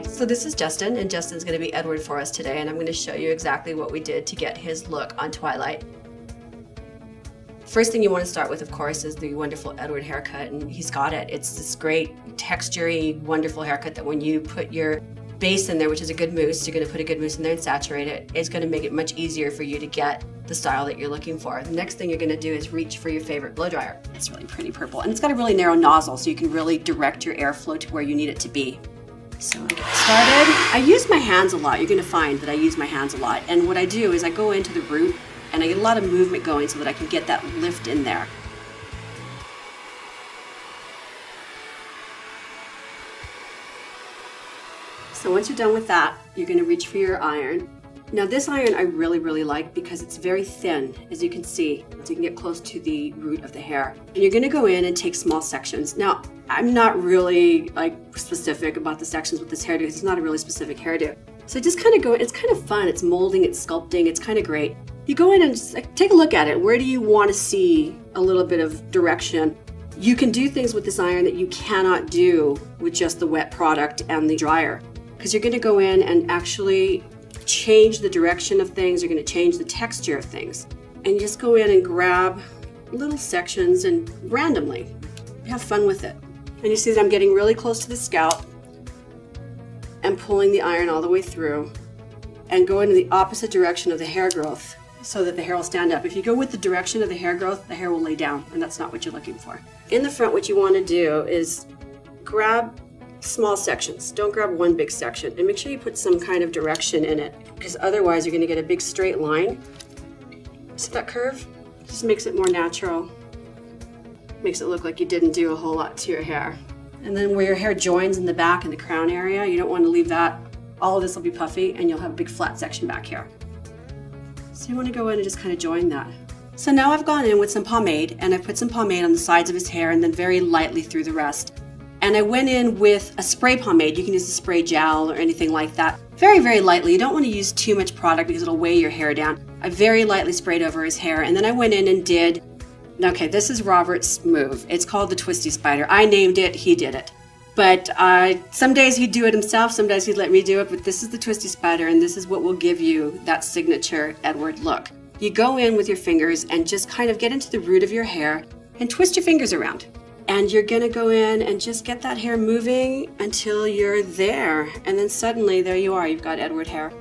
Hi, so this is Justin, and Justin's going to be Edward for us today, and I'm going to show you exactly what we did to get his look on Twilight. First thing you want to start with, of course, is the wonderful Edward haircut, and he's got it. It's this great, textury, wonderful haircut that when you put your base in there, which is a good mousse, you're going to put a good mousse in there and saturate it. It's going to make it much easier for you to get the style that you're looking for. The next thing you're going to do is reach for your favorite blow dryer. It's really pretty purple, and it's got a really narrow nozzle, so you can really direct your airflow to where you need it to be. So to get started, I use my hands a lot. You're going to find that I use my hands a lot. And what I do is I go into the root and I get a lot of movement going so that I can get that lift in there. So once you're done with that, you're going to reach for your iron. Now this iron I really like because it's very thin, as you can see, so you can get close to the root of the hair. And you're going to go in and take small sections. Now I'm not really specific about the sections with this hairdo because it's not a really specific hairdo. So just kind of go, it's kind of fun, it's molding, it's sculpting, it's kind of great. You go in and just take a look at it. Where do you want to see a little bit of direction? You can do things with this iron that you cannot do with just the wet product and the dryer. Because you're going to go in and actually change the direction of things, you're going to change the texture of things. And you just go in and grab little sections and randomly have fun with it. And you see that I'm getting really close to the scalp and pulling the iron all the way through and go in the opposite direction of the hair growth so that the hair will stand up. If you go with the direction of the hair growth, the hair will lay down, and that's not what you're looking for. In the front, what you want to do is grab small sections. Don't grab one big section, and make sure you put some kind of direction in it, because otherwise you're going to get a big straight line. See that curve? Just makes it more natural. Makes it look like you didn't do a whole lot to your hair. And then where your hair joins in the back in the crown area, you don't want to leave that. All of this will be puffy, and you'll have a big flat section back here. So you want to go in and just kind of join that. So now I've gone in with some pomade, and I put some pomade on the sides of his hair and then very lightly through the rest. And I went in with a spray pomade. You can use a spray gel or anything like that. Very lightly. You don't want to use too much product because it'll weigh your hair down. I very lightly sprayed over his hair, and then I went in and did, okay, this is Robert's move. It's called the twisty spider. I named it, he did it. But some days he'd do it himself, some days he'd let me do it, but this is the twisty spider, and this is what will give you that signature Edward look. You go in with your fingers and just kind of get into the root of your hair and twist your fingers around. And you're gonna go in and just get that hair moving until you're there. And then suddenly, there you are, you've got Edward hair.